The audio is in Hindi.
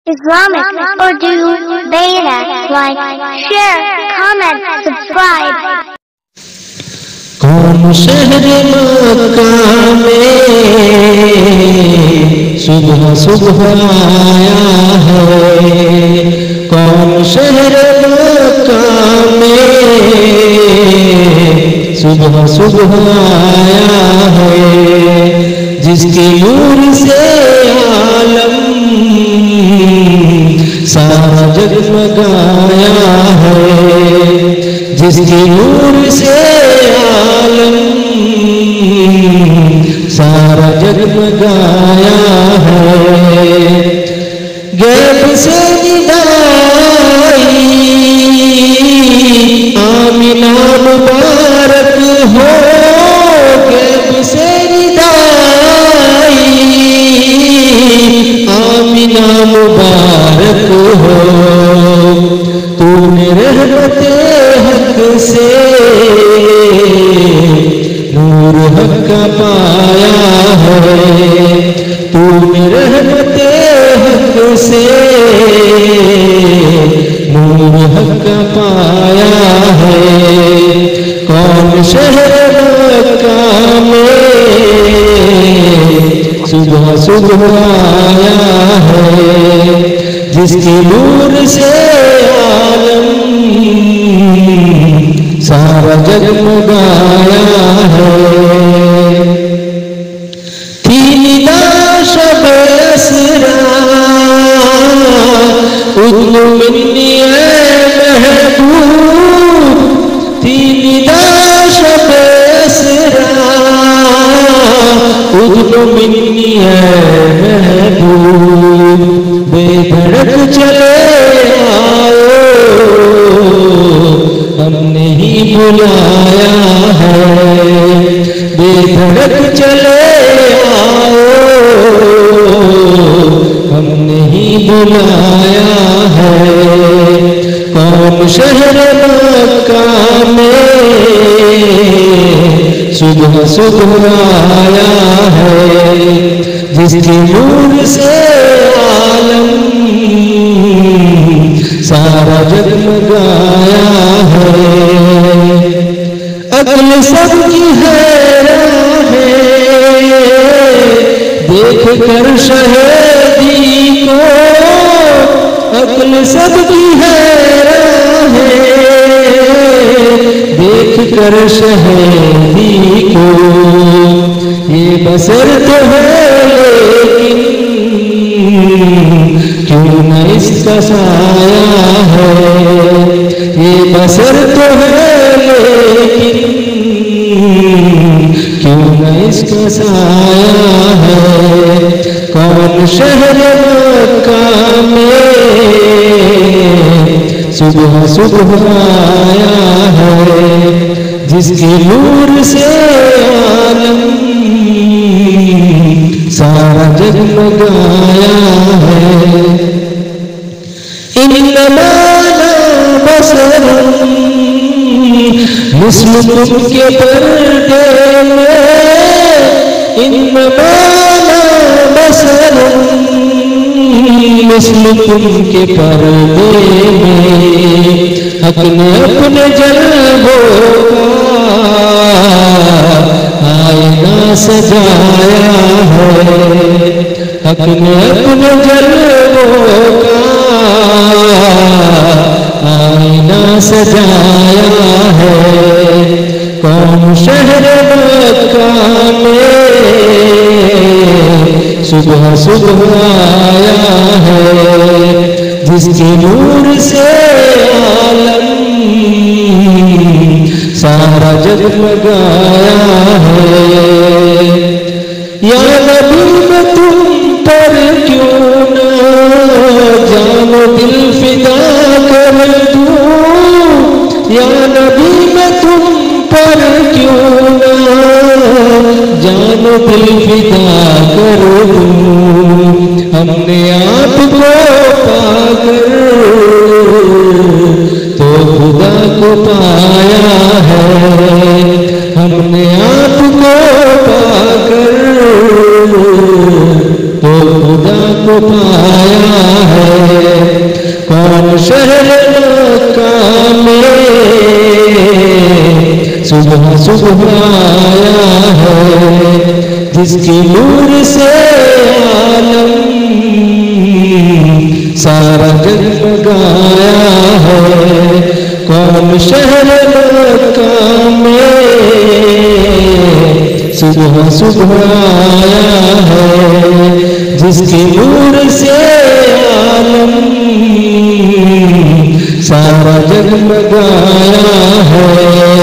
Islamic, Urdu, Beta, like, share, comment, subscribe. कौन शहर मक्का में सुबह सुबह आया है। कौन शहर मक्का में सुबह सुबह आया है। जिसकी नूर से आलम सारा जगमगाया है। जिसकी नूर से आलम सारा जगमगाया है। गैब से निदाई आमिना मुबारक हो। गैब से निदाई आमिना मुबारक हो। तूने रहमते हक से नूर हक का पाया है। तूने रहमते हक से नूर हक का पाया है। कौन शहर मक्का में सुबह सुबह आया है। जिसकी नूर से आलम सारा जगमगाया है। थी निदा शब असरा उद्नु मिन्नी ऐ महबूब। थी निदा शब असरा उद्नु मिन्नी ऐ महबूब। बेधड़क चले आओ हमने ही बुलाया है। बेधड़क चले आओ हमने ही बुलाया है। कौन शहर मक्का में सुबह सुबह आया है। जिसकी नूर से आलम सारा जगमगाया है। अक्ल सबकी हैरान है देख कर शहीदी को। अक्ल सबकी हैरान है देख कर शहीदी को। ये बसर तो है लेकिन क्यों न इसका साया है। ये बसर तो है लेकिन क्यों न इसका साया है। कौन शहर मक्का में सुबह सुबह आया है। जिसकी नूर से आलम सारा जगमगाया है। इन्नमा अना बशरुन मुस्लिम के पर्दे में। इन्नमा अना बशरुन मुस्लिम के पर्दे में। हक ने अपने जलवों का आईना सजाया है। हक ने अपने जलवों का आईना सजाया है। कौन शहर मक्का में सुबह सुबह आया है। जिसकी नूर से आलम सारा जगमगाया है। या नबी मैं तुम पर क्यों न जानो दिल फिदा कर दूं। या नबी मैं तुम पर क्यों न जानो दिल फिदा कर दूं। हमने आपको पाकर तो खुदा को पाया है। हमने आपको पाकर तो खुदा को पाया है। शहर मक्का में सुबह सुबह आया है, जिसकी नूर से आलम सारा जगमगाया है। कौन शहर मक्का में सुबह सुबह आया है, जिसकी नूर से आलम सारा जगमगाया है।